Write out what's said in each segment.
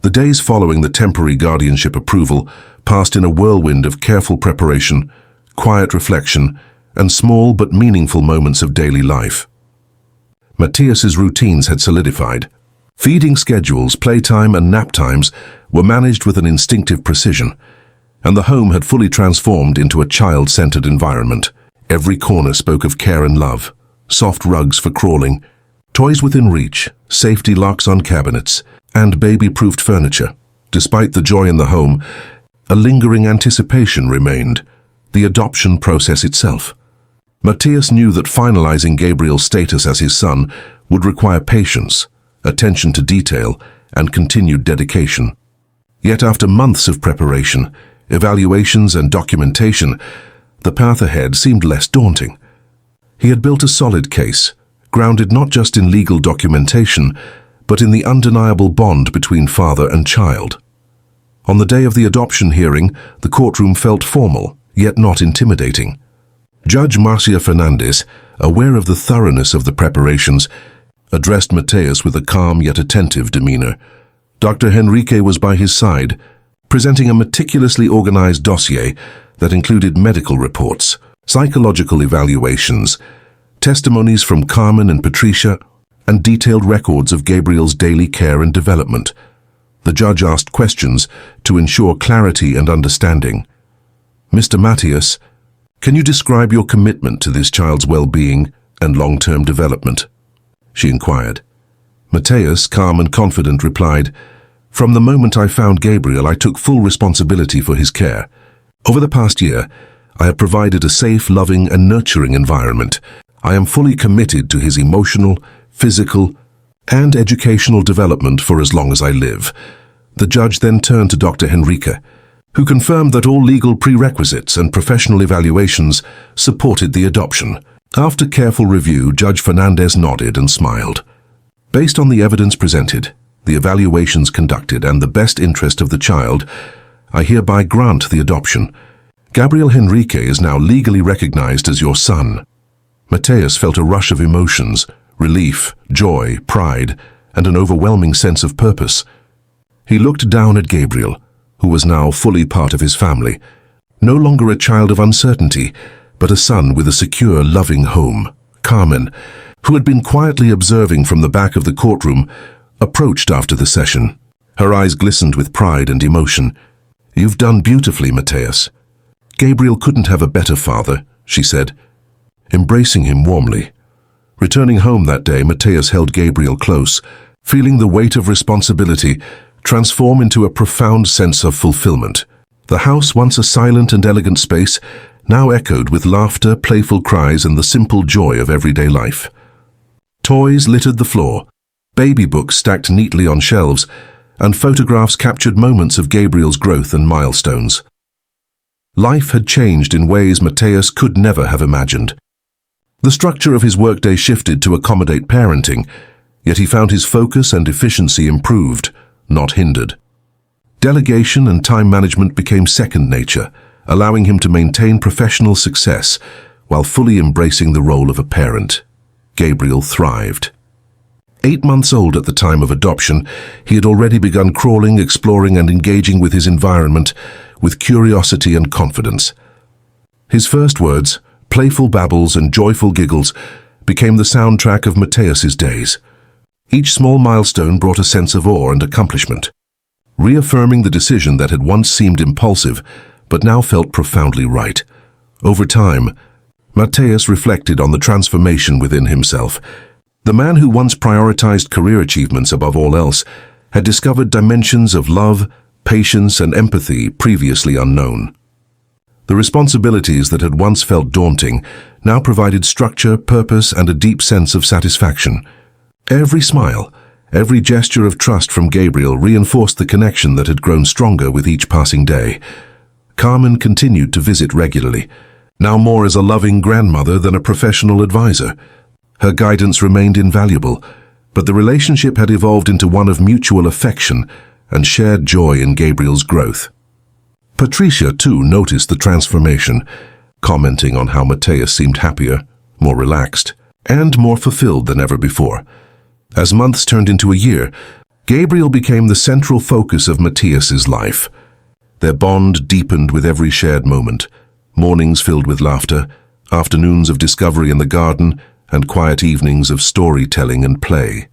The days following the temporary guardianship approval passed in a whirlwind of careful preparation, quiet reflection, and small but meaningful moments of daily life. Matthias's routines had solidified. Feeding schedules, playtime, and nap times were managed with an instinctive precision, and the home had fully transformed into a child-centered environment. Every corner spoke of care and love, soft rugs for crawling, toys within reach, safety locks on cabinets, and baby-proofed furniture. Despite the joy in the home, a lingering anticipation remained, the adoption process itself. Matthias knew that finalizing Gabriel's status as his son would require patience, attention to detail, and continued dedication. Yet after months of preparation, evaluations, and documentation, the path ahead seemed less daunting. He had built a solid case, grounded not just in legal documentation, but in the undeniable bond between father and child. On the day of the adoption hearing, the courtroom felt formal, yet not intimidating. Judge Marcia Fernandez, aware of the thoroughness of the preparations, addressed Matthias with a calm yet attentive demeanor. Dr. Henrique was by his side, presenting a meticulously organized dossier that included medical reports, psychological evaluations, testimonies from Carmen and Patricia, and detailed records of Gabriel's daily care and development. The judge asked questions to ensure clarity and understanding. "Mr. Matthias, can you describe your commitment to this child's well-being and long-term development?" she inquired. Matthias, calm and confident, replied, "From the moment I found Gabriel, I took full responsibility for his care. Over the past year, I have provided a safe, loving, and nurturing environment. I am fully committed to his emotional, physical, and educational development for as long as I live." The judge then turned to Dr. Henrique, who confirmed that all legal prerequisites and professional evaluations supported the adoption. After careful review, Judge Fernandez nodded and smiled. "Based on the evidence presented, the evaluations conducted, and the best interest of the child, I hereby grant the adoption. Gabriel Henrique is now legally recognized as your son." Matthias felt a rush of emotions, relief, joy, pride, and an overwhelming sense of purpose. He looked down at Gabriel, who was now fully part of his family, no longer a child of uncertainty, but a son with a secure, loving home. Carmen, who had been quietly observing from the back of the courtroom, approached after the session. Her eyes glistened with pride and emotion. "You've done beautifully, Matthias. Gabriel couldn't have a better father," she said, embracing him warmly. Returning home that day, Matthias held Gabriel close, feeling the weight of responsibility transform into a profound sense of fulfillment. The house, once a silent and elegant space, now echoed with laughter, playful cries, and the simple joy of everyday life. Toys littered the floor, baby books stacked neatly on shelves, and photographs captured moments of Gabriel's growth and milestones. Life had changed in ways Matthias could never have imagined. The structure of his workday shifted to accommodate parenting, yet he found his focus and efficiency improved, not hindered. Delegation and time management became second nature, allowing him to maintain professional success while fully embracing the role of a parent. Gabriel thrived. 8 months old at the time of adoption, he had already begun crawling, exploring, and engaging with his environment with curiosity and confidence. His first words, playful babbles and joyful giggles, became the soundtrack of Matthias's days. Each small milestone brought a sense of awe and accomplishment, reaffirming the decision that had once seemed impulsive but now felt profoundly right. Over time, Matthias reflected on the transformation within himself. The man who once prioritized career achievements above all else had discovered dimensions of love, patience, and empathy previously unknown. The responsibilities that had once felt daunting now provided structure, purpose, and a deep sense of satisfaction. Every smile, every gesture of trust from Gabriel reinforced the connection that had grown stronger with each passing day. Carmen continued to visit regularly, now more as a loving grandmother than a professional advisor. Her guidance remained invaluable, but the relationship had evolved into one of mutual affection and shared joy in Gabriel's growth. Patricia, too, noticed the transformation, commenting on how Matthias seemed happier, more relaxed, and more fulfilled than ever before. As months turned into a year, Gabriel became the central focus of Matthias's life. Their bond deepened with every shared moment, mornings filled with laughter, afternoons of discovery in the garden, and quiet evenings of storytelling and play.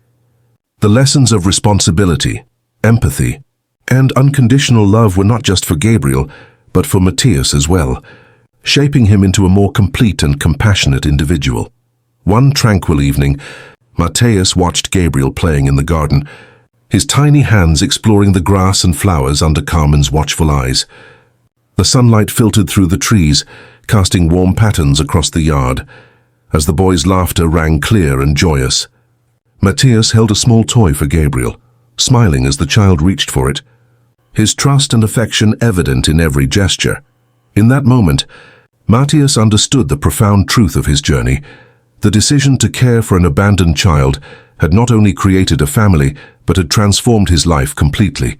The lessons of responsibility, empathy, and unconditional love were not just for Gabriel, but for Matthias as well, shaping him into a more complete and compassionate individual. One tranquil evening, Matthias watched Gabriel playing in the garden, his tiny hands exploring the grass and flowers under Carmen's watchful eyes. The sunlight filtered through the trees, casting warm patterns across the yard. As the boy's laughter rang clear and joyous, Matthias held a small toy for Gabriel, smiling as the child reached for it, his trust and affection evident in every gesture. In that moment, Matthias understood the profound truth of his journey. The decision to care for an abandoned child had not only created a family, but had transformed his life completely.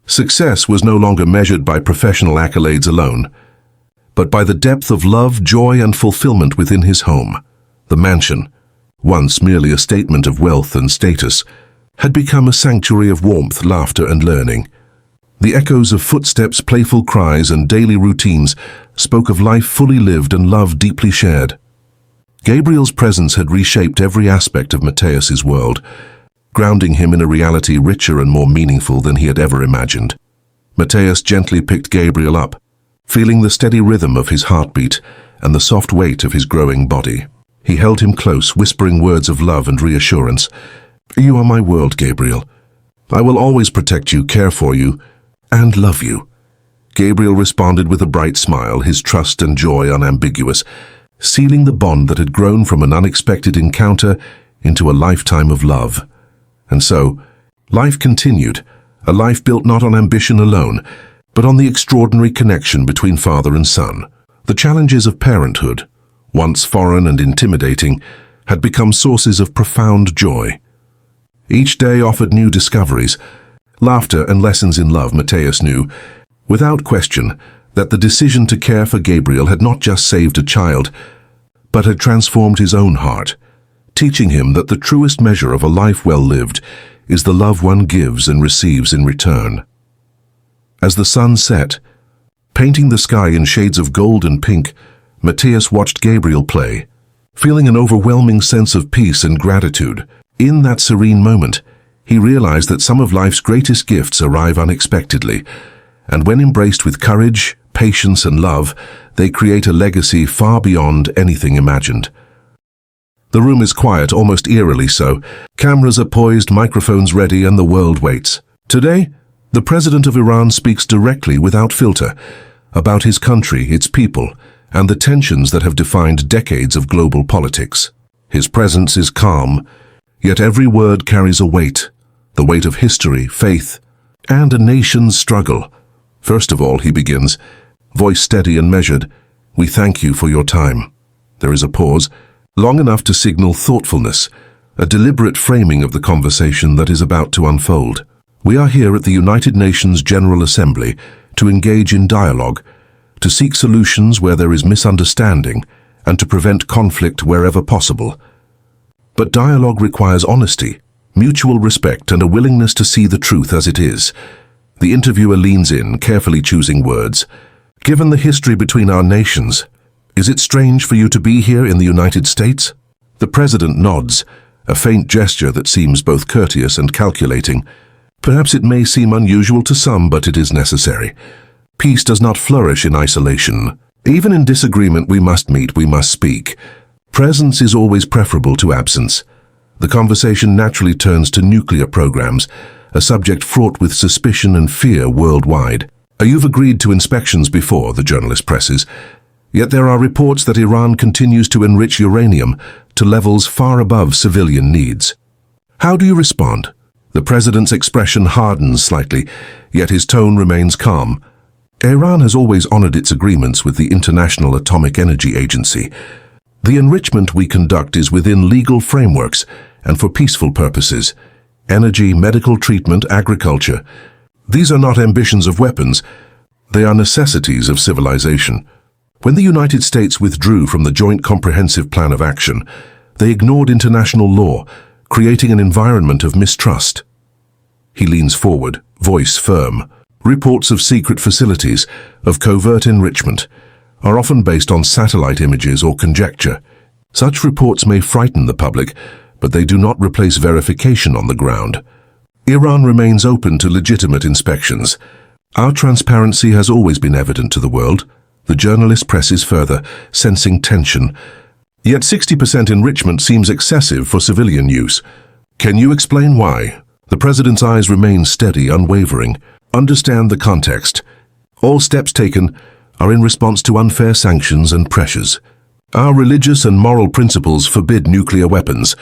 Success was no longer measured by professional accolades alone, but by the depth of love, joy, and fulfillment within his home. The mansion, once merely a statement of wealth and status, had become a sanctuary of warmth, laughter, and learning. The echoes of footsteps, playful cries, and daily routines spoke of life fully lived and love deeply shared. Gabriel's presence had reshaped every aspect of Matthias's world, grounding him in a reality richer and more meaningful than he had ever imagined. Matthias gently picked Gabriel up, feeling the steady rhythm of his heartbeat and the soft weight of his growing body. He held him close, whispering words of love and reassurance. "You are my world, Gabriel. I will always protect you, care for you, and love you." Gabriel responded with a bright smile, his trust and joy unambiguous, sealing the bond that had grown from an unexpected encounter into a lifetime of love. And so, life continued, a life built not on ambition alone, but on the extraordinary connection between father and son. The challenges of parenthood, once foreign and intimidating, had become sources of profound joy. Each day offered new discoveries, laughter, and lessons in love. Matthias knew, without question, that the decision to care for Gabriel had not just saved a child, but had transformed his own heart, teaching him that the truest measure of a life well lived is the love one gives and receives in return. As the sun set, painting the sky in shades of gold and pink, Matthias watched Gabriel play, feeling an overwhelming sense of peace and gratitude. In that serene moment, he realized that some of life's greatest gifts arrive unexpectedly, and when embraced with courage, patience, and love, they create a legacy far beyond anything imagined. The room is quiet, almost eerily so. Cameras are poised, microphones ready, and the world waits. Today, the President of Iran speaks directly, without filter, about his country, its people, and the tensions that have defined decades of global politics. His presence is calm, yet every word carries a weight, the weight of history, faith, and a nation's struggle. First of all, he begins, voice steady and measured, "We thank you for your time." There is a pause, long enough to signal thoughtfulness, a deliberate framing of the conversation that is about to unfold. "We are here at the United Nations General Assembly to engage in dialogue, to seek solutions where there is misunderstanding, and to prevent conflict wherever possible. But dialogue requires honesty, mutual respect, and a willingness to see the truth as it is." The interviewer leans in, carefully choosing words. "Given the history between our nations, is it strange for you to be here in the United States?" The president nods, a faint gesture that seems both courteous and calculating. "Perhaps it may seem unusual to some, but it is necessary. Peace does not flourish in isolation. Even in disagreement we must meet, we must speak. Presence is always preferable to absence." The conversation naturally turns to nuclear programs, a subject fraught with suspicion and fear worldwide. "You've agreed to inspections before," the journalist presses. "Yet there are reports that Iran continues to enrich uranium to levels far above civilian needs. How do you respond?" The president's expression hardens slightly, yet his tone remains calm. "Iran has always honored its agreements with the International Atomic Energy Agency. The enrichment we conduct is within legal frameworks and for peaceful purposes. Energy, medical treatment, agriculture. These are not ambitions of weapons. They are necessities of civilization. When the United States withdrew from the Joint Comprehensive Plan of Action, they ignored international law, creating an environment of mistrust. He leans forward, voice firm. Reports of secret facilities, of covert enrichment, are often based on satellite images or conjecture. Such reports may frighten the public, but they do not replace verification on the ground. Iran remains open to legitimate inspections. Our transparency has always been evident to the world. The journalist presses further, sensing tension. Yet 60% enrichment seems excessive for civilian use. Can you explain why? The president's eyes remain steady, unwavering. Understand the context. All steps taken are in response to unfair sanctions and pressures. Our religious and moral principles forbid nuclear weapons.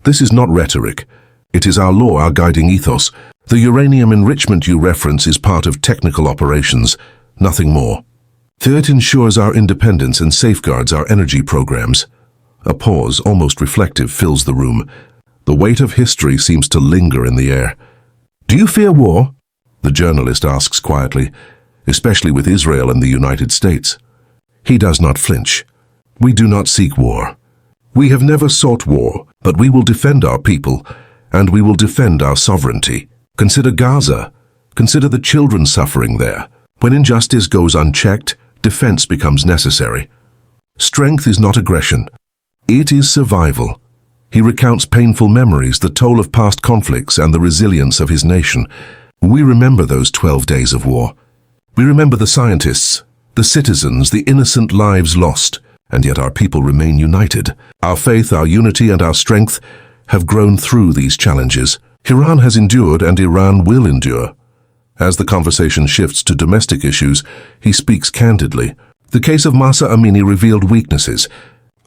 This is not rhetoric. It is our law, our guiding ethos. The uranium enrichment you reference is part of technical operations, nothing more. It ensures our independence and safeguards our energy programs. A pause, almost reflective, fills the room. The weight of history seems to linger in the air. Do you fear war? The journalist asks quietly, especially with Israel and the United States. He does not flinch. We do not seek war. We have never sought war, but we will defend our people, and we will defend our sovereignty. Consider Gaza. Consider the children suffering there. When injustice goes unchecked, defense becomes necessary. Strength is not aggression. It is survival. He recounts painful memories, the toll of past conflicts, and the resilience of his nation. We remember those 12 days of war. We remember the scientists, the citizens, the innocent lives lost, and yet our people remain united. Our faith, our unity, and our strength have grown through these challenges. Iran has endured, and Iran will endure. As the conversation shifts to domestic issues, he speaks candidly. The case of Mahsa Amini revealed weaknesses.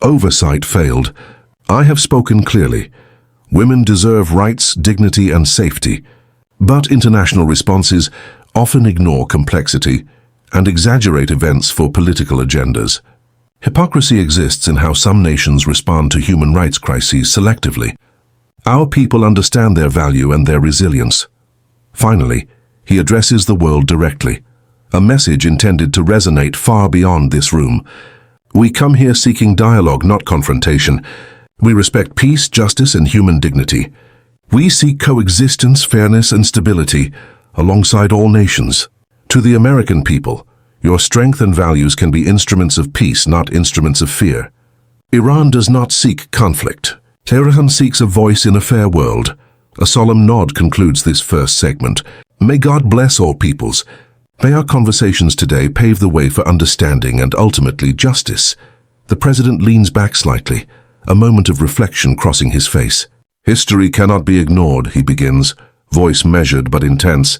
Oversight failed. I have spoken clearly. Women deserve rights, dignity, and safety. But international responses often ignore complexity and exaggerate events for political agendas. Hypocrisy exists in how some nations respond to human rights crises selectively. Our people understand their value and their resilience. Finally, he addresses the world directly, a message intended to resonate far beyond this room. We come here seeking dialogue, not confrontation. We respect peace, justice, and human dignity. We seek coexistence, fairness, and stability alongside all nations. To the American people, your strength and values can be instruments of peace, not instruments of fear. Iran does not seek conflict. Tehran seeks a voice in a fair world. A solemn nod concludes this first segment. May God bless all peoples. May our conversations today pave the way for understanding and ultimately justice. The president leans back slightly, a moment of reflection crossing his face. History cannot be ignored, he begins, voice measured but intense.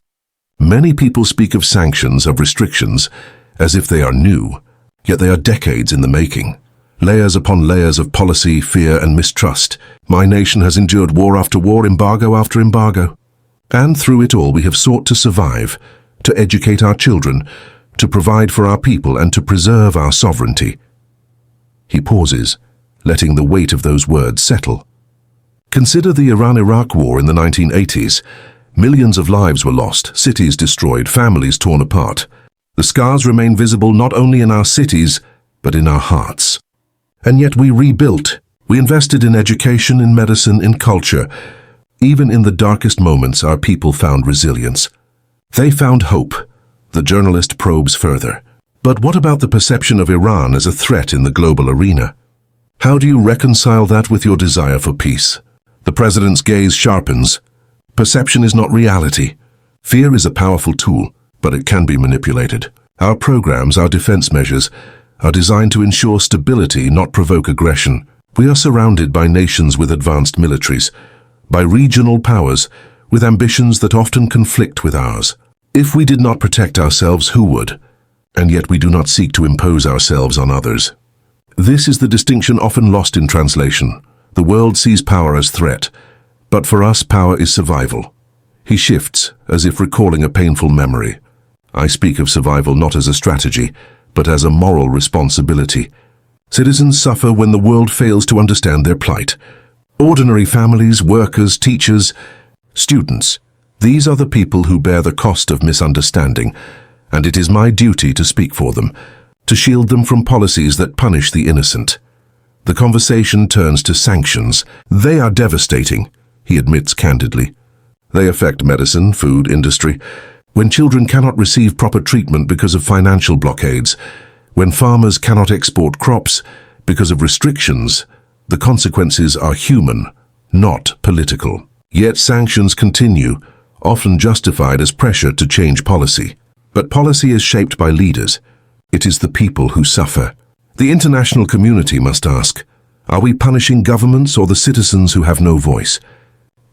Many people speak of sanctions, of restrictions, as if they are new, yet they are decades in the making. Layers upon layers of policy, fear, and mistrust. My nation has endured war after war, embargo after embargo. And through it all we have sought to survive, to educate our children, to provide for our people, and to preserve our sovereignty. He pauses, letting the weight of those words settle. Consider the Iran-Iraq War in the 1980s. Millions of lives were lost, cities destroyed, families torn apart. The scars remain visible not only in our cities, but in our hearts. And yet we rebuilt. We invested in education, in medicine, in culture. Even in the darkest moments, our people found resilience. They found hope. The journalist probes further. But what about the perception of Iran as a threat in the global arena? How do you reconcile that with your desire for peace? The president's gaze sharpens. Perception is not reality. Fear is a powerful tool, but it can be manipulated. Our programs, our defense measures, are designed to ensure stability, not provoke aggression. We are surrounded by nations with advanced militaries, by regional powers with ambitions that often conflict with ours. If we did not protect ourselves, who would? And yet we do not seek to impose ourselves on others. This is the distinction often lost in translation. The world sees power as threat, but for us power is survival. He shifts, as if recalling a painful memory. I speak of survival not as a strategy, but as a moral responsibility. Citizens suffer when the world fails to understand their plight. Ordinary families, workers, teachers, students. These are the people who bear the cost of misunderstanding, and it is my duty to speak for them, to shield them from policies that punish the innocent. The conversation turns to sanctions. They are devastating, he admits candidly. They affect medicine, food, industry. When children cannot receive proper treatment because of financial blockades, when farmers cannot export crops because of restrictions, the consequences are human, not political. Yet sanctions continue, often justified as pressure to change policy. But policy is shaped by leaders. It is the people who suffer. The international community must ask, are we punishing governments or the citizens who have no voice?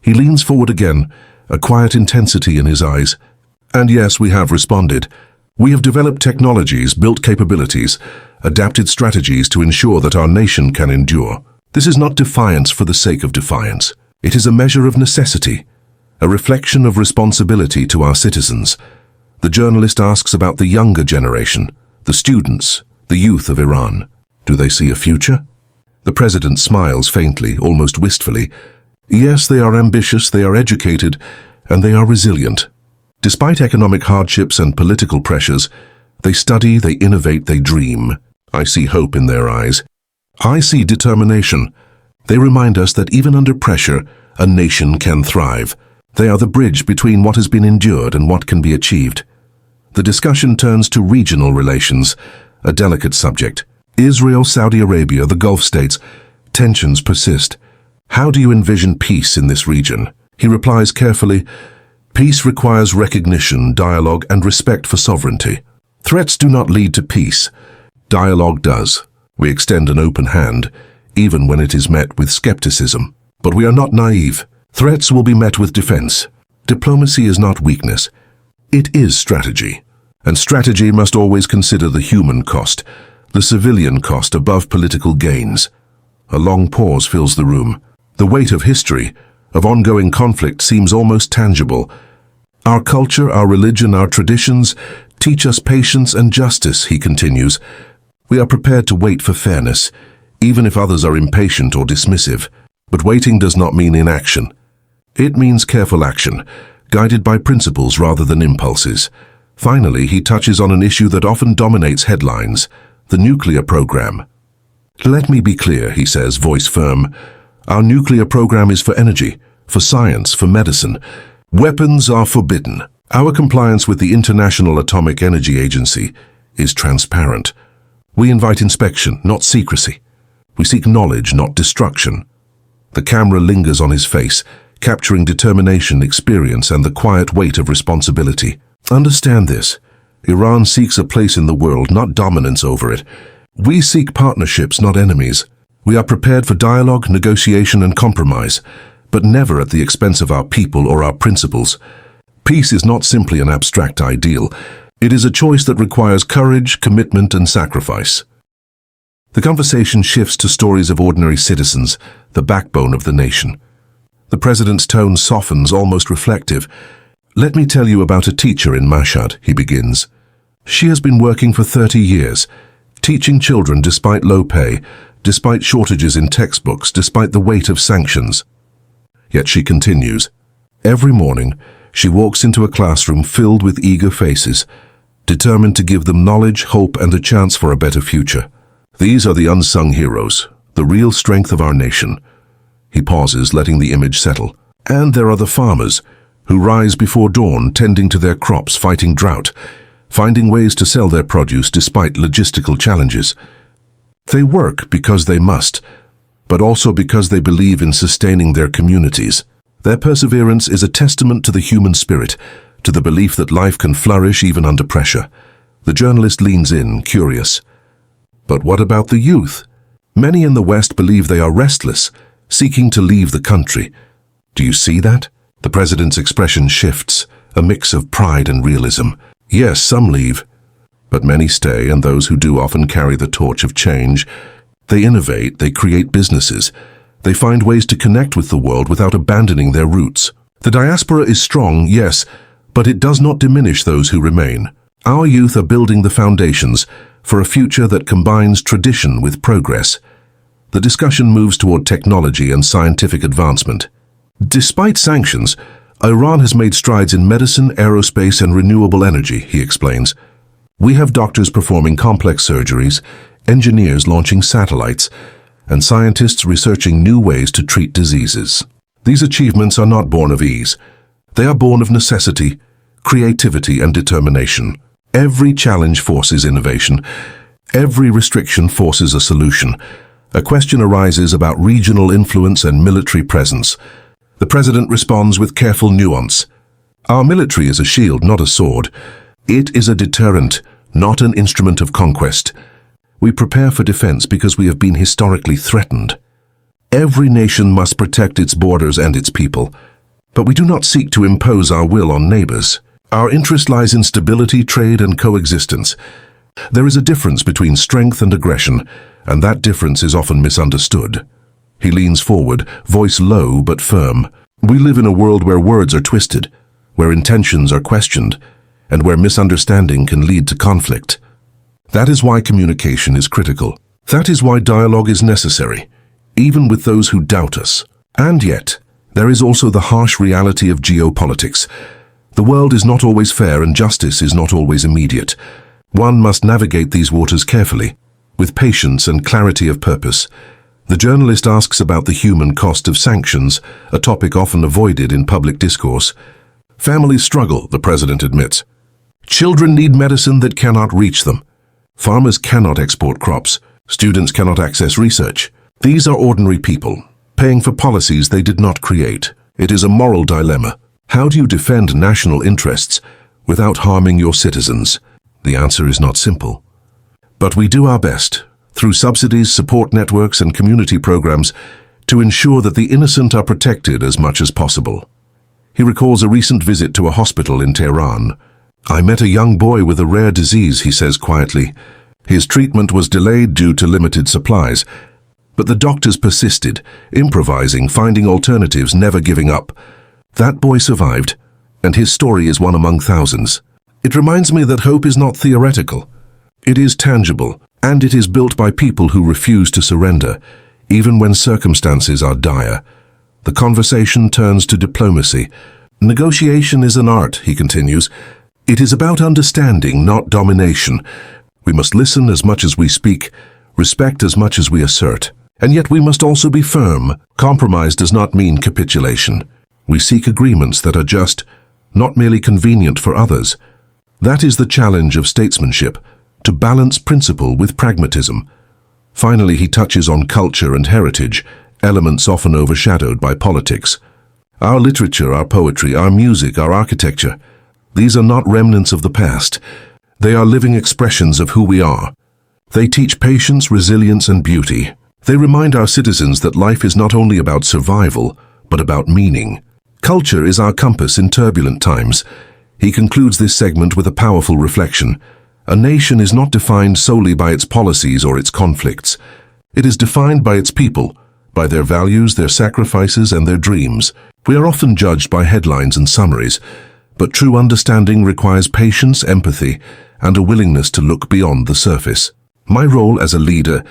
He leans forward again, a quiet intensity in his eyes. And yes, we have responded. We have developed technologies, built capabilities, adapted strategies to ensure that our nation can endure. This is not defiance for the sake of defiance. It is a measure of necessity, a reflection of responsibility to our citizens. The journalist asks about the younger generation, the students, the youth of Iran. Do they see a future? The president smiles faintly, almost wistfully. Yes, they are ambitious, they are educated, and they are resilient. Despite economic hardships and political pressures, they study, they innovate, they dream. I see hope in their eyes. I see determination. They remind us that even under pressure, a nation can thrive. They are the bridge between what has been endured and what can be achieved. The discussion turns to regional relations, a delicate subject. Israel, Saudi Arabia, the Gulf states. Tensions persist. How do you envision peace in this region? He replies carefully, peace requires recognition, dialogue, and respect for sovereignty. Threats do not lead to peace. Dialogue does. We extend an open hand, even when it is met with skepticism. But we are not naive. Threats will be met with defense. Diplomacy is not weakness. It is strategy. And strategy must always consider the human cost, the civilian cost above political gains. A long pause fills the room. The weight of history, of ongoing conflict, seems almost tangible. Our culture, our religion, our traditions teach us patience and justice, he continues. We are prepared to wait for fairness, even if others are impatient or dismissive. But waiting does not mean inaction. It means careful action, guided by principles rather than impulses. Finally, he touches on an issue that often dominates headlines, the nuclear program. Let me be clear, he says, voice firm. Our nuclear program is for energy, for science, for medicine. Weapons are forbidden. Our compliance with the International Atomic Energy Agency is transparent. We invite inspection, not secrecy. We seek knowledge, not destruction. The camera lingers on his face, capturing determination, experience, and the quiet weight of responsibility. Understand this. Iran seeks a place in the world, not dominance over it. We seek partnerships, not enemies. We are prepared for dialogue, negotiation, and compromise, but never at the expense of our people or our principles. Peace is not simply an abstract ideal. It is a choice that requires courage, commitment, and sacrifice. The conversation shifts to stories of ordinary citizens, the backbone of the nation. The president's tone softens, almost reflective. Let me tell you about a teacher in Mashhad, he begins. She has been working for 30 years, teaching children despite low pay, despite shortages in textbooks, despite the weight of sanctions. Yet she continues. Every morning, she walks into a classroom filled with eager faces, determined to give them knowledge, hope, and a chance for a better future. These are the unsung heroes, the real strength of our nation. He pauses, letting the image settle. And there are the farmers, who rise before dawn, tending to their crops, fighting drought, finding ways to sell their produce despite logistical challenges. They work because they must, but also because they believe in sustaining their communities. Their perseverance is a testament to the human spirit, to the belief that life can flourish even under pressure. The journalist leans in, curious. But what about the youth? Many in the West believe they are restless, seeking to leave the country. Do you see that? The president's expression shifts, a mix of pride and realism. Yes, some leave, but many stay, and those who do often carry the torch of change. They innovate, they create businesses. They find ways to connect with the world without abandoning their roots. The diaspora is strong, yes, but it does not diminish those who remain. Our youth are building the foundations for a future that combines tradition with progress. The discussion moves toward technology and scientific advancement. Despite sanctions, Iran has made strides in medicine, aerospace, and renewable energy, he explains. We have doctors performing complex surgeries, engineers launching satellites, and scientists researching new ways to treat diseases. These achievements are not born of ease. They are born of necessity, creativity, and determination. Every challenge forces innovation. Every restriction forces a solution. A question arises about regional influence and military presence. The president responds with careful nuance. Our military is a shield, not a sword. It is a deterrent, not an instrument of conquest. We prepare for defense because we have been historically threatened. Every nation must protect its borders and its people, but we do not seek to impose our will on neighbors. Our interest lies in stability, trade, and coexistence. There is a difference between strength and aggression, and that difference is often misunderstood. He leans forward, voice low but firm. We live in a world where words are twisted, where intentions are questioned, and where misunderstanding can lead to conflict. That is why communication is critical. That is why dialogue is necessary, even with those who doubt us. And yet, there is also the harsh reality of geopolitics. The world is not always fair and justice is not always immediate. One must navigate these waters carefully, with patience and clarity of purpose. The journalist asks about the human cost of sanctions, a topic often avoided in public discourse. Families struggle, the president admits. Children need medicine that cannot reach them. Farmers cannot export crops. Students cannot access research. These are ordinary people, paying for policies they did not create. It is a moral dilemma. How do you defend national interests without harming your citizens? The answer is not simple. But we do our best, through subsidies, support networks, and community programs, to ensure that the innocent are protected as much as possible. He recalls a recent visit to a hospital in Tehran. I met a young boy with a rare disease, he says quietly. His treatment was delayed due to limited supplies, but the doctors persisted, improvising, finding alternatives, never giving up. That boy survived, and his story is one among thousands. It reminds me that hope is not theoretical. It is tangible, and it is built by people who refuse to surrender, even when circumstances are dire. The conversation turns to diplomacy. Negotiation is an art, he continues. It is about understanding, not domination. We must listen as much as we speak, respect as much as we assert. And yet we must also be firm. Compromise does not mean capitulation. We seek agreements that are just, not merely convenient for others. That is the challenge of statesmanship, to balance principle with pragmatism. Finally, he touches on culture and heritage, elements often overshadowed by politics. Our literature, our poetry, our music, our architecture, these are not remnants of the past. They are living expressions of who we are. They teach patience, resilience, and beauty. They remind our citizens that life is not only about survival, but about meaning. Culture is our compass in turbulent times. He concludes this segment with a powerful reflection. A nation is not defined solely by its policies or its conflicts. It is defined by its people, by their values, their sacrifices, and their dreams. We are often judged by headlines and summaries, but true understanding requires patience, empathy, and a willingness to look beyond the surface. My role as a leader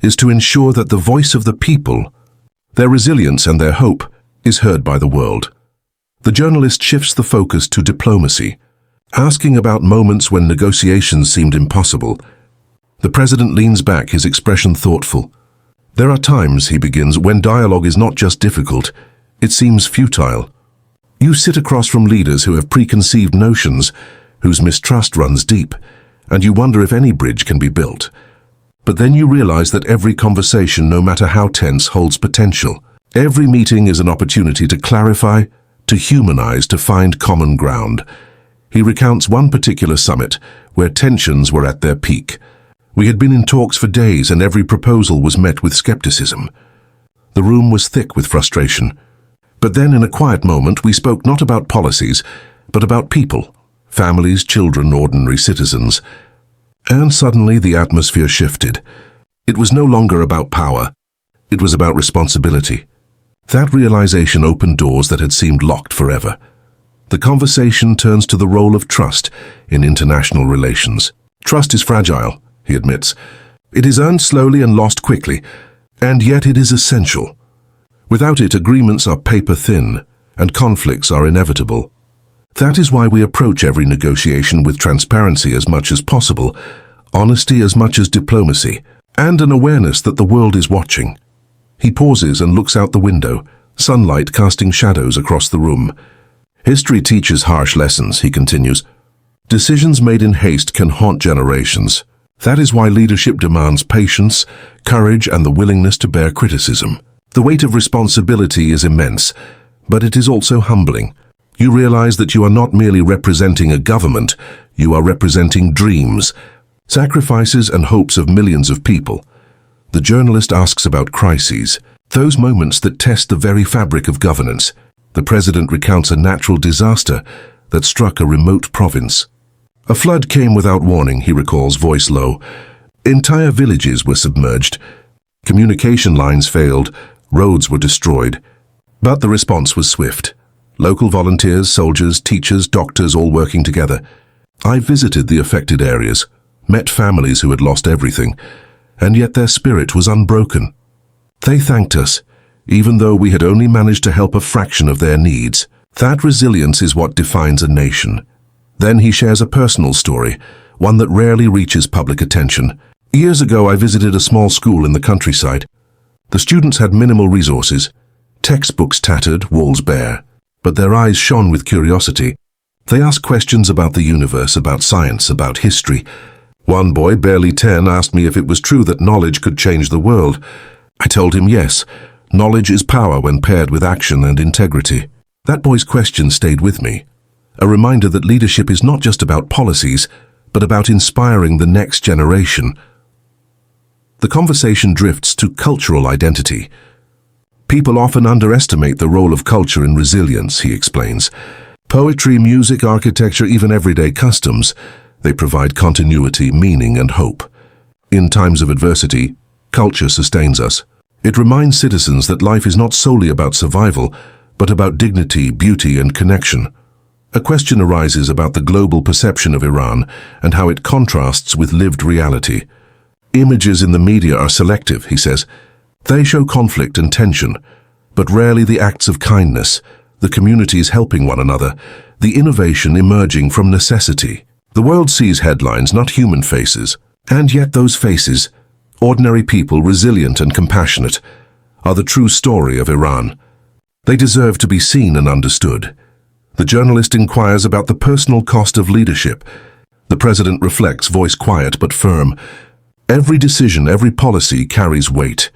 is to ensure that the voice of the people, their resilience and their hope, is heard by the world. The journalist shifts the focus to diplomacy, asking about moments when negotiations seemed impossible. The president leans back, his expression thoughtful. There are times, he begins, when dialogue is not just difficult, it seems futile. You sit across from leaders who have preconceived notions, whose mistrust runs deep, and you wonder if any bridge can be built. But then you realize that every conversation, no matter how tense, holds potential. Every meeting is an opportunity to clarify, to humanize, to find common ground. He recounts one particular summit where tensions were at their peak. We had been in talks for days and every proposal was met with skepticism. The room was thick with frustration. But then in a quiet moment we spoke not about policies, but about people, families, children, ordinary citizens. And suddenly the atmosphere shifted. It was no longer about power. It was about responsibility. That realization opened doors that had seemed locked forever. The conversation turns to the role of trust in international relations. Trust is fragile, he admits. It is earned slowly and lost quickly, and yet it is essential. Without it, agreements are paper thin, and conflicts are inevitable. That is why we approach every negotiation with transparency as much as possible, honesty as much as diplomacy, and an awareness that the world is watching. He pauses and looks out the window, sunlight casting shadows across the room. History teaches harsh lessons, he continues. Decisions made in haste can haunt generations. That is why leadership demands patience, courage, and the willingness to bear criticism. The weight of responsibility is immense, but it is also humbling. You realize that you are not merely representing a government, you are representing dreams, sacrifices and hopes of millions of people. The journalist asks about crises, those moments that test the very fabric of governance. The president recounts a natural disaster that struck a remote province. A flood came without warning, he recalls, voice low. Entire villages were submerged. Communication lines failed, roads were destroyed. But the response was swift. Local volunteers, soldiers, teachers, doctors all working together. I visited the affected areas, met families who had lost everything, and yet their spirit was unbroken. They thanked us, even though we had only managed to help a fraction of their needs. That resilience is what defines a nation. Then he shares a personal story, one that rarely reaches public attention. Years ago, I visited a small school in the countryside. The students had minimal resources, textbooks tattered, walls bare, but their eyes shone with curiosity. They asked questions about the universe, about science, about history. One boy, barely 10, asked me if it was true that knowledge could change the world. I told him yes, knowledge is power when paired with action and integrity. That boy's question stayed with me. A reminder that leadership is not just about policies, but about inspiring the next generation. The conversation drifts to cultural identity. People often underestimate the role of culture in resilience, he explains. Poetry, music, architecture, even everyday customs, they provide continuity, meaning, and hope. In times of adversity, culture sustains us. It reminds citizens that life is not solely about survival, but about dignity, beauty, and connection. A question arises about the global perception of Iran and how it contrasts with lived reality. Images in the media are selective, he says. They show conflict and tension, but rarely the acts of kindness, the communities helping one another, the innovation emerging from necessity. The world sees headlines, not human faces, and yet those faces, ordinary people resilient and compassionate, are the true story of Iran. They deserve to be seen and understood. The journalist inquires about the personal cost of leadership. The president reflects, voice quiet but firm. Every decision, every policy carries weight.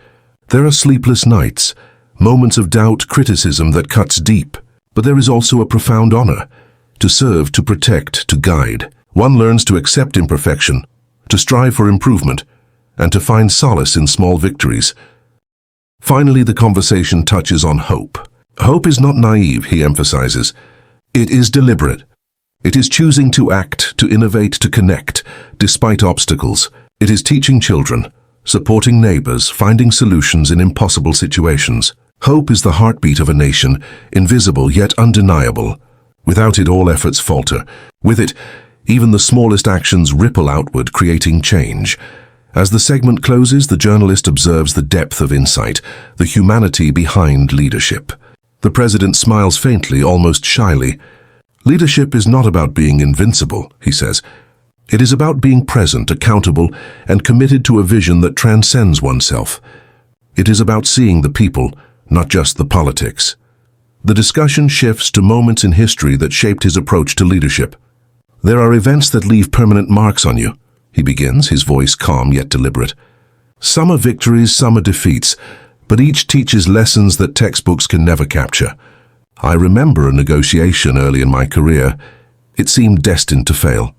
There are sleepless nights, moments of doubt, criticism that cuts deep. But there is also a profound honor, to serve, to protect, to guide. One learns to accept imperfection, to strive for improvement, and to find solace in small victories. Finally, the conversation touches on hope. Hope is not naive, he emphasizes. It is deliberate. It is choosing to act, to innovate, to connect, despite obstacles. It is teaching children, supporting neighbors, finding solutions in impossible situations. Hope is the heartbeat of a nation, invisible yet undeniable. Without it, all efforts falter. With it, even the smallest actions ripple outward, creating change. As the segment closes, the journalist observes the depth of insight, the humanity behind leadership. The president smiles faintly, almost shyly. Leadership is not about being invincible, he says. It is about being present, accountable, and committed to a vision that transcends oneself. It is about seeing the people, not just the politics. The discussion shifts to moments in history that shaped his approach to leadership. There are events that leave permanent marks on you, he begins, his voice calm yet deliberate. Some are victories, some are defeats, but each teaches lessons that textbooks can never capture. I remember a negotiation early in my career. It seemed destined to fail.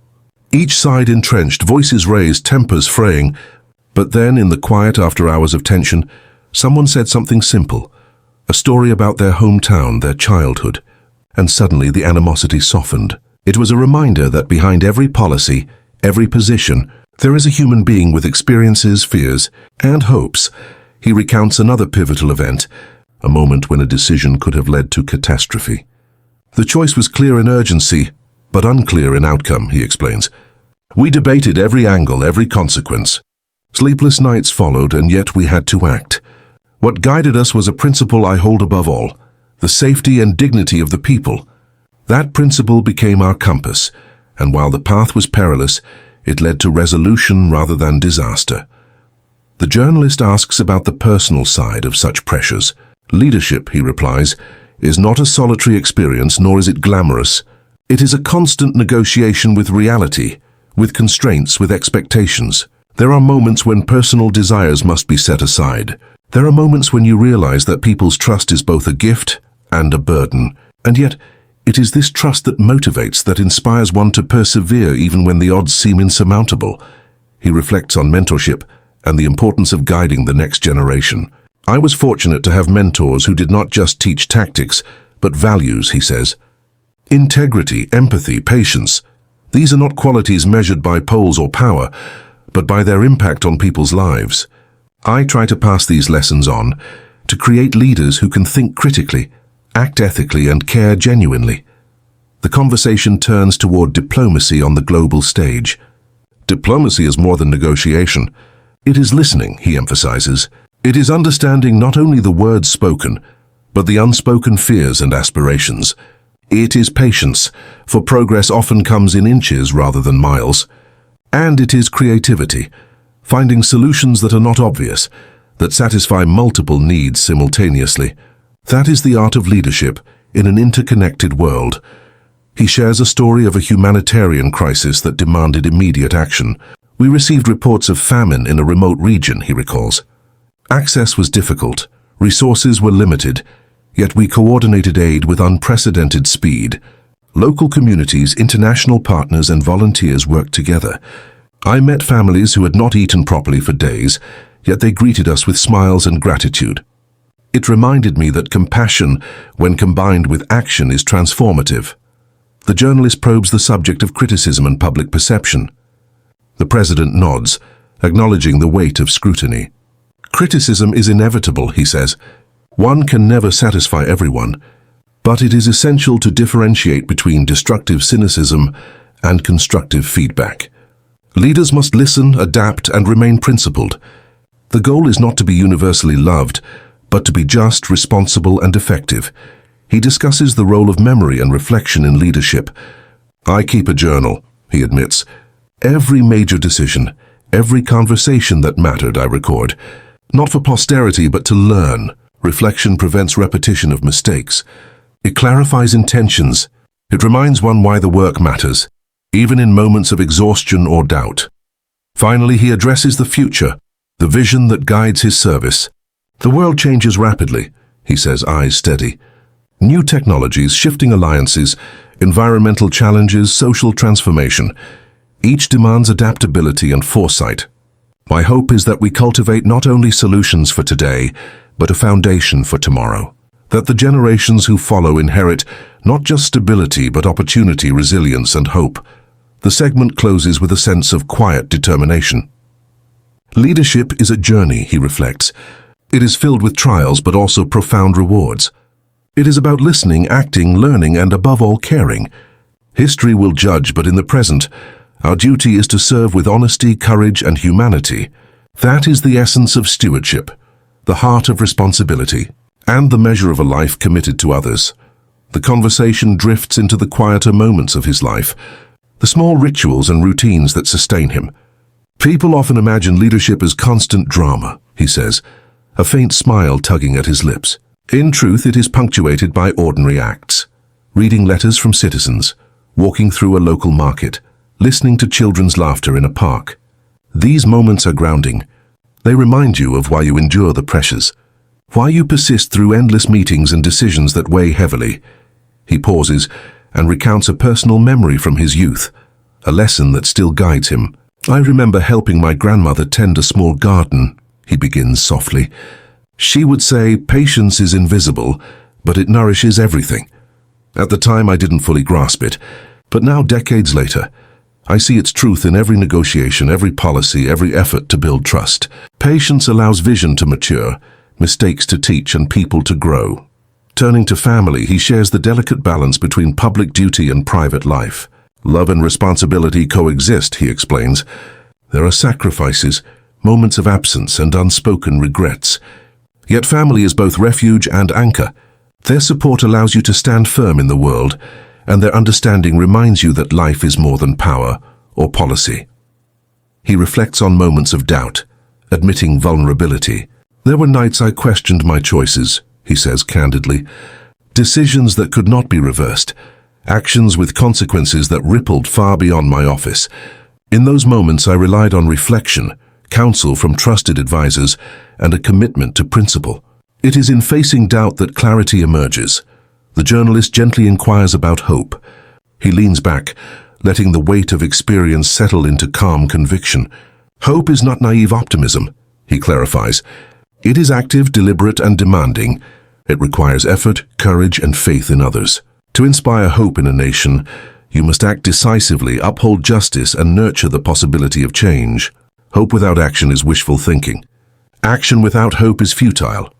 Each side entrenched, voices raised, tempers fraying. But then, in the quiet after hours of tension, someone said something simple, a story about their hometown, their childhood, and suddenly the animosity softened. It was a reminder that behind every policy, every position, there is a human being with experiences, fears, and hopes. He recounts another pivotal event, a moment when a decision could have led to catastrophe. The choice was clear in urgency, but unclear in outcome, he explains. We debated every angle, every consequence. Sleepless nights followed, and yet we had to act. What guided us was a principle I hold above all, the safety and dignity of the people. That principle became our compass, and while the path was perilous, it led to resolution rather than disaster. The journalist asks about the personal side of such pressures. Leadership, he replies, is not a solitary experience, nor is it glamorous. It is a constant negotiation with reality, with constraints, with expectations. There are moments when personal desires must be set aside. There are moments when you realize that people's trust is both a gift and a burden. And yet, it is this trust that motivates, that inspires one to persevere even when the odds seem insurmountable. He reflects on mentorship and the importance of guiding the next generation. I was fortunate to have mentors who did not just teach tactics, but values, he says. Integrity, empathy, patience. These are not qualities measured by polls or power, but by their impact on people's lives. I try to pass these lessons on, to create leaders who can think critically, act ethically, and care genuinely. The conversation turns toward diplomacy on the global stage. Diplomacy is more than negotiation. It is listening, he emphasizes. It is understanding not only the words spoken, but the unspoken fears and aspirations. It is patience, for progress often comes in inches rather than miles. And it is creativity, finding solutions that are not obvious, that satisfy multiple needs simultaneously. That is the art of leadership in an interconnected world. He shares a story of a humanitarian crisis that demanded immediate action. We received reports of famine in a remote region, he recalls. Access was difficult, resources were limited, yet we coordinated aid with unprecedented speed. Local communities, international partners, and volunteers worked together. I met families who had not eaten properly for days, yet they greeted us with smiles and gratitude. It reminded me that compassion, when combined with action, is transformative. The journalist probes the subject of criticism and public perception. The president nods, acknowledging the weight of scrutiny. Criticism is inevitable, he says. One can never satisfy everyone, but it is essential to differentiate between destructive cynicism and constructive feedback. Leaders must listen, adapt, and remain principled. The goal is not to be universally loved, but to be just, responsible, and effective. He discusses the role of memory and reflection in leadership. I keep a journal, he admits. Every major decision, every conversation that mattered, I record. Not for posterity, but to learn. Reflection prevents repetition of mistakes. It clarifies intentions. It reminds one why the work matters, even in moments of exhaustion or doubt. Finally, he addresses the future, the vision that guides his service. The world changes rapidly, he says, eyes steady. New technologies, shifting alliances, environmental challenges, social transformation. Each demands adaptability and foresight. My hope is that we cultivate not only solutions for today, but a foundation for tomorrow. That the generations who follow inherit not just stability, but opportunity, resilience, and hope. The segment closes with a sense of quiet determination. Leadership is a journey, he reflects. It is filled with trials, but also profound rewards. It is about listening, acting, learning, and above all, caring. History will judge, but in the present, our duty is to serve with honesty, courage, and humanity. That is the essence of stewardship, the heart of responsibility, and the measure of a life committed to others. The conversation drifts into the quieter moments of his life, the small rituals and routines that sustain him. People often imagine leadership as constant drama, he says, a faint smile tugging at his lips. In truth, it is punctuated by ordinary acts. Reading letters from citizens, walking through a local market, listening to children's laughter in a park. These moments are grounding. They remind you of why you endure the pressures, why you persist through endless meetings and decisions that weigh heavily. He pauses and recounts a personal memory from his youth, a lesson that still guides him. I remember helping my grandmother tend a small garden, he begins softly. She would say, patience is invisible, but it nourishes everything. At the time, I didn't fully grasp it, but now, decades later, I see its truth in every negotiation, every policy, every effort to build trust. Patience allows vision to mature, mistakes to teach, and people to grow. Turning to family, he shares the delicate balance between public duty and private life. Love and responsibility coexist, he explains. There are sacrifices, moments of absence, and unspoken regrets. Yet family is both refuge and anchor. Their support allows you to stand firm in the world, and their understanding reminds you that life is more than power or policy. He reflects on moments of doubt, admitting vulnerability. There were nights I questioned my choices, he says candidly, Decisions that could not be reversed. Actions with consequences that rippled far beyond my office. In those moments, I relied on reflection, counsel from trusted advisors, and a commitment to principle. It is in facing doubt that clarity emerges. The journalist gently inquires about hope. He leans back, letting the weight of experience settle into calm conviction. Hope is not naive optimism, he clarifies. It is active, deliberate, and demanding. It requires effort, courage, and faith in others. To inspire hope in a nation, you must act decisively, uphold justice, and nurture the possibility of change. Hope without action is wishful thinking. Action without hope is futile.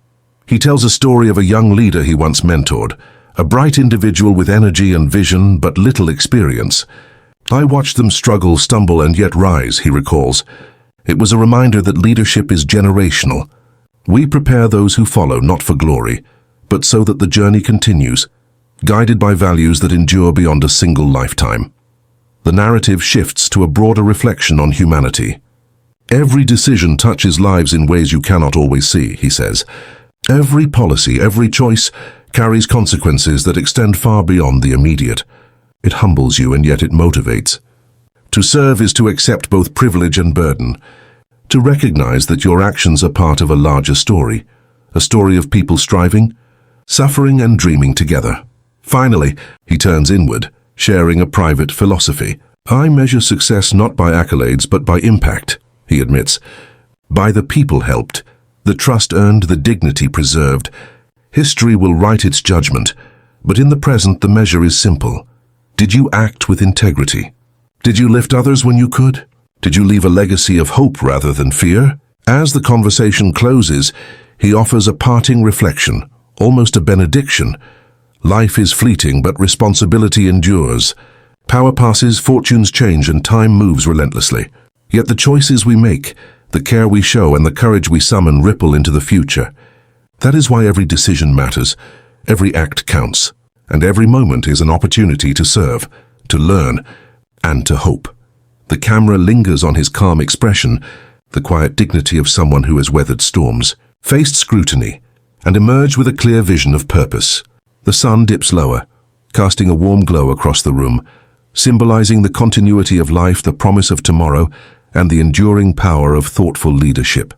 He tells a story of a young leader he once mentored, a bright individual with energy and vision but little experience. I watched them struggle, stumble, and yet rise, he recalls. It was a reminder that leadership is generational. We prepare those who follow not for glory, but so that the journey continues, guided by values that endure beyond a single lifetime. The narrative shifts to a broader reflection on humanity. Every decision touches lives in ways you cannot always see, he says. Every policy, every choice carries consequences that extend far beyond the immediate. It humbles you and yet it motivates. To serve is to accept both privilege and burden, to recognize that your actions are part of a larger story, a story of people striving, suffering, and dreaming together. Finally, he turns inward, sharing a private philosophy. I measure success not by accolades but by impact, he admits. By the people helped, the trust earned, the dignity preserved. History will write its judgment, but in the present the measure is simple. Did you act with integrity? Did you lift others when you could? Did you leave a legacy of hope rather than fear? As the conversation closes, he offers a parting reflection, almost a benediction. Life is fleeting, but responsibility endures. Power passes, fortunes change, and time moves relentlessly. Yet the choices we make, the care we show, and the courage we summon ripple into the future. That is why every decision matters, every act counts, and every moment is an opportunity to serve, to learn, and to hope. The camera lingers on his calm expression, the quiet dignity of someone who has weathered storms, faced scrutiny, and emerged with a clear vision of purpose. The sun dips lower, casting a warm glow across the room, symbolizing the continuity of life, the promise of tomorrow, and the enduring power of thoughtful leadership.